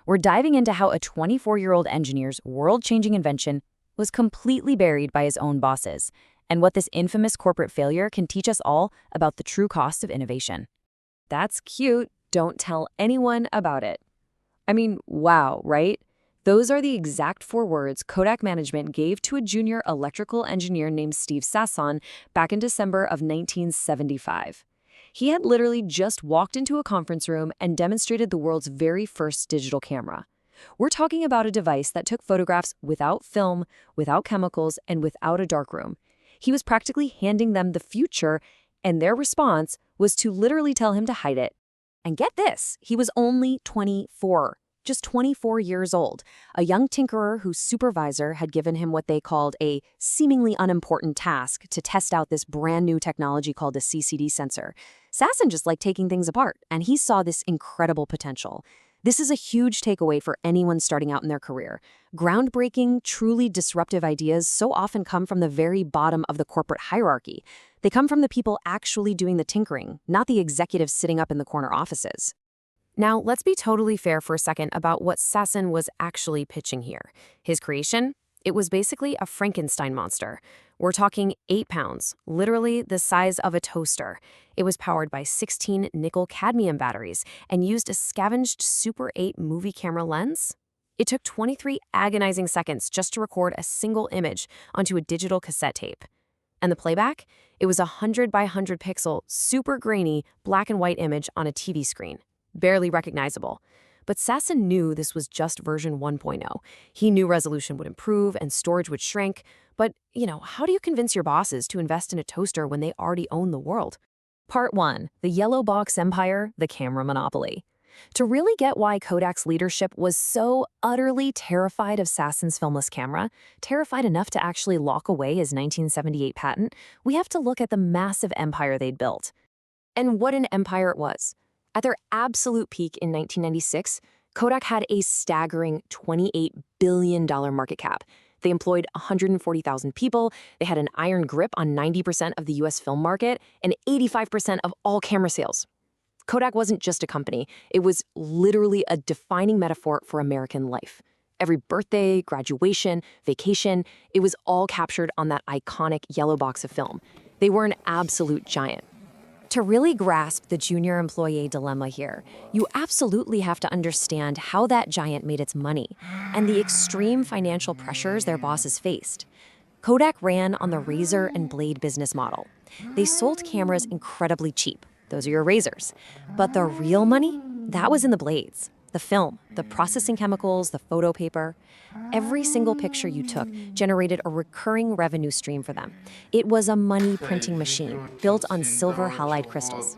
We're diving into how a 24-year-old engineer's world-changing invention was completely buried by his own bosses, and what this infamous corporate failure can teach us all about the true cost of innovation. That's cute. Don't tell anyone about it. I mean, wow, right? Those are the exact 4 words Kodak management gave to a junior electrical engineer named Steve Sasson back in December of 1975. He had literally just walked into a conference room and demonstrated the world's very first digital camera. We're talking about a device that took photographs without film, without chemicals, and without a darkroom. He was practically handing them the future, and their response was to literally tell him to hide it. And get this, he was only 24. Just 24 years old, a young tinkerer whose supervisor had given him what they called a seemingly unimportant task to test out this brand new technology called a CCD sensor. Sasson just liked taking things apart, and he saw this incredible potential. This is a huge takeaway for anyone starting out in their career. Groundbreaking, truly disruptive ideas so often come from the very bottom of the corporate hierarchy. They come from the people actually doing the tinkering, not the executives sitting up in the corner offices. Now, let's be totally fair for a second about what Sasson was actually pitching here. His creation? It was basically a Frankenstein monster. We're talking 8 pounds, literally the size of a toaster. It was powered by 16 nickel-cadmium batteries and used a scavenged Super 8 movie camera lens. It took 23 agonizing seconds just to record a single image onto a digital cassette tape. And the playback? It was a 100 by 100 pixel, super grainy, black and white image on a TV screen. Barely recognizable. But Sasson knew this was just version 1.0. He knew resolution would improve and storage would shrink. But, how do you convince your bosses to invest in a toaster when they already own the world? Part 1. The Yellow Box Empire, the Camera Monopoly. To really get why Kodak's leadership was so utterly terrified of Sasson's filmless camera, terrified enough to actually lock away his 1978 patent, we have to look at the massive empire they'd built. And what an empire it was. At their absolute peak in 1996, Kodak had a staggering $28 billion market cap. They employed 140,000 people, they had an iron grip on 90% of the US film market, and 85% of all camera sales. Kodak wasn't just a company, it was literally a defining metaphor for American life. Every birthday, graduation, vacation, it was all captured on that iconic yellow box of film. They were an absolute giant. To really grasp the junior employee dilemma here, you absolutely have to understand how that giant made its money and the extreme financial pressures their bosses faced. Kodak ran on the razor and blade business model. They sold cameras incredibly cheap. Those are your razors. But the real money? That was in the blades. The film, the processing chemicals, the photo paper. Every single picture you took generated a recurring revenue stream for them. It was a money printing machine built on silver halide crystals.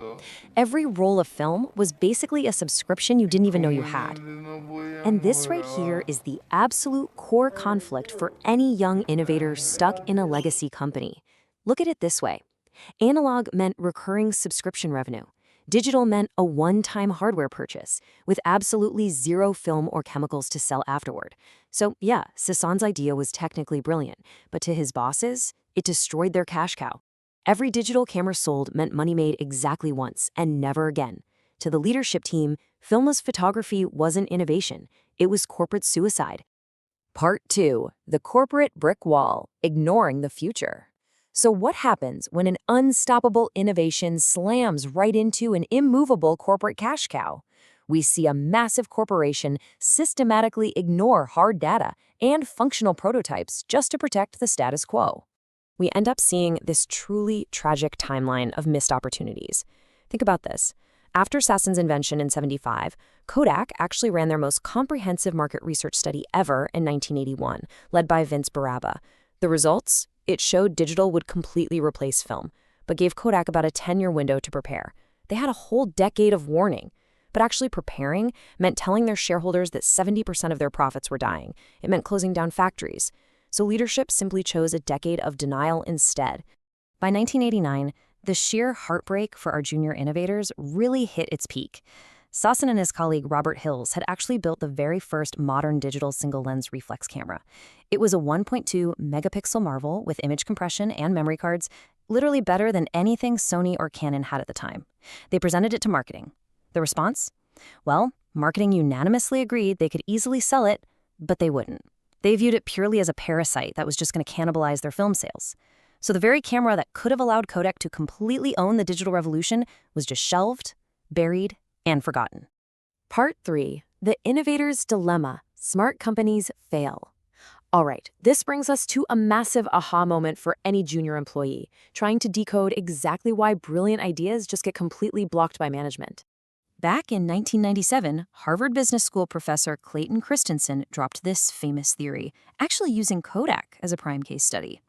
Every roll of film was basically a subscription you didn't even know you had. And this right here is the absolute core conflict for any young innovator stuck in a legacy company. Look at it this way. Analog meant recurring subscription revenue. Digital meant a one-time hardware purchase, with absolutely zero film or chemicals to sell afterward. So yeah, Sasson's idea was technically brilliant, but to his bosses, it destroyed their cash cow. Every digital camera sold meant money made exactly once and never again. To the leadership team, filmless photography wasn't innovation, it was corporate suicide. Part 2. The corporate brick wall, ignoring the future. So what happens when an unstoppable innovation slams right into an immovable corporate cash cow? We see a massive corporation systematically ignore hard data and functional prototypes just to protect the status quo. We end up seeing this truly tragic timeline of missed opportunities. Think about this. After Sasson's invention in '75, Kodak actually ran their most comprehensive market research study ever in 1981, led by Vince Baraba. The results? It showed digital would completely replace film, but gave Kodak about a 10-year window to prepare. They had a whole decade of warning. But actually preparing meant telling their shareholders that 70% of their profits were dying. It meant closing down factories. So leadership simply chose a decade of denial instead. By 1989, the sheer heartbreak for our junior innovators really hit its peak. Sasson and his colleague Robert Hills had actually built the very first modern digital single-lens reflex camera. It was a 1.2 megapixel marvel with image compression and memory cards, literally better than anything Sony or Canon had at the time. They presented it to marketing. The response? Well, marketing unanimously agreed they could easily sell it, but they wouldn't. They viewed it purely as a parasite that was just going to cannibalize their film sales. So the very camera that could have allowed Kodak to completely own the digital revolution was just shelved, buried, and forgotten. Part 3. The Innovators' Dilemma. Smart Companies Fail. All right, this brings us to a massive aha moment for any junior employee, trying to decode exactly why brilliant ideas just get completely blocked by management. Back in 1997, Harvard Business School professor Clayton Christensen dropped this famous theory, actually using Kodak as a prime case study.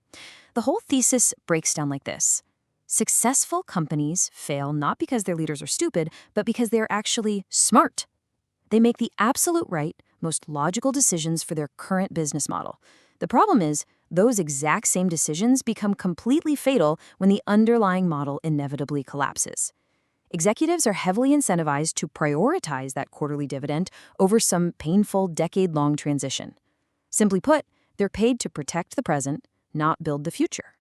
The whole thesis breaks down like this. Successful companies fail not because their leaders are stupid, but because they're actually smart. They make the absolute right, most logical decisions for their current business model. The problem is, those exact same decisions become completely fatal when the underlying model inevitably collapses. Executives are heavily incentivized to prioritize that quarterly dividend over some painful decade-long transition. Simply put, they're paid to protect the present, not build the future.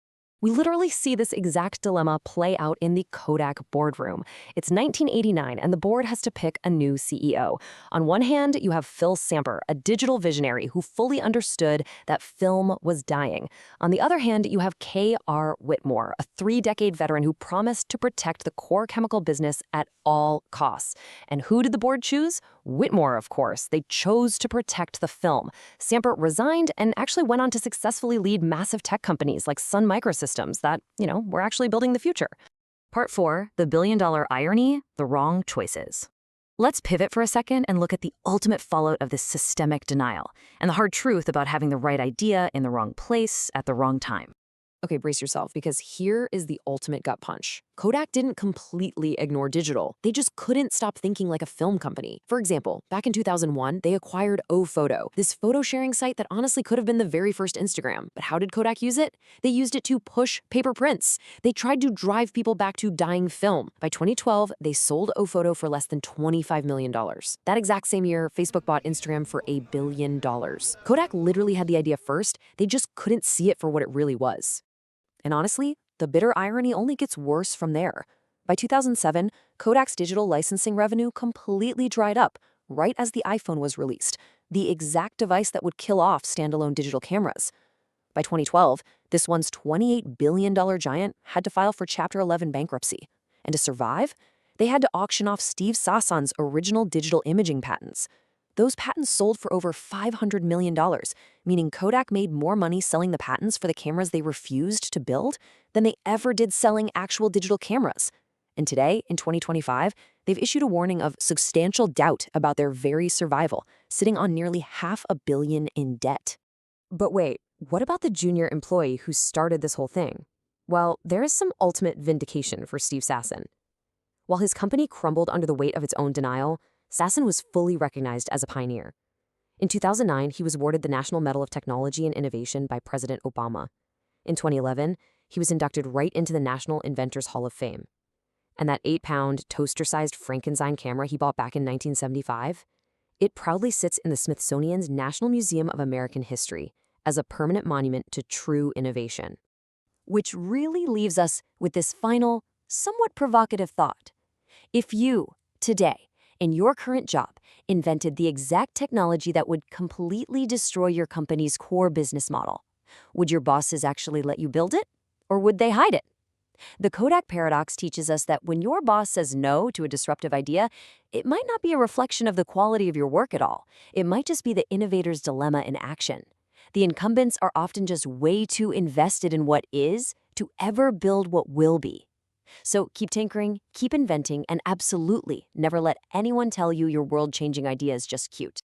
We literally see this exact dilemma play out in the Kodak boardroom. It's 1989, and the board has to pick a new CEO. On one hand, you have Phil Samper, a digital visionary who fully understood that film was dying. On the other hand, you have K.R. Whitmore, a 3-decade veteran who promised to protect the core chemical business at all costs. And who did the board choose? Whitmore, of course. They chose to protect the film. Samper resigned and actually went on to successfully lead massive tech companies like Sun Microsystems that, were actually building the future. Part 4, the billion-dollar irony, the wrong choices. Let's pivot for a second and look at the ultimate fallout of this systemic denial and the hard truth about having the right idea in the wrong place at the wrong time. Okay, brace yourself, because here is the ultimate gut punch. Kodak didn't completely ignore digital. They just couldn't stop thinking like a film company. For example, back in 2001, they acquired Ofoto, this photo sharing site that honestly could have been the very first Instagram. But how did Kodak use it? They used it to push paper prints. They tried to drive people back to dying film. By 2012, they sold Ofoto for less than $25 million. That exact same year, Facebook bought Instagram for $1 billion. Kodak literally had the idea first. They just couldn't see it for what it really was. And honestly, the bitter irony only gets worse from there. By 2007, Kodak's digital licensing revenue completely dried up, right as the iPhone was released, the exact device that would kill off standalone digital cameras. By 2012, this once $28 billion giant had to file for Chapter 11 bankruptcy. And to survive, they had to auction off Steve Sasson's original digital imaging patents. Those patents sold for over $500 million, meaning Kodak made more money selling the patents for the cameras they refused to build than they ever did selling actual digital cameras. And today, in 2025, they've issued a warning of substantial doubt about their very survival, sitting on nearly $500 million in debt. But wait, what about the junior employee who started this whole thing? Well, there is some ultimate vindication for Steve Sasson. While his company crumbled under the weight of its own denial, Sasson was fully recognized as a pioneer. In 2009, he was awarded the National Medal of Technology and Innovation by President Obama. In 2011, he was inducted right into the National Inventors Hall of Fame. And that 8-pound, toaster-sized Frankenstein camera he bought back in 1975, it proudly sits in the Smithsonian's National Museum of American History as a permanent monument to true innovation. Which really leaves us with this final, somewhat provocative thought. If you, today, in your current job, invented the exact technology that would completely destroy your company's core business model, would your bosses actually let you build it, or would they hide it? The Kodak paradox teaches us that when your boss says no to a disruptive idea, it might not be a reflection of the quality of your work at all. It might just be the innovator's dilemma in action. The incumbents are often just way too invested in what is to ever build what will be. So keep tinkering, keep inventing, and absolutely never let anyone tell you your world-changing idea is just cute.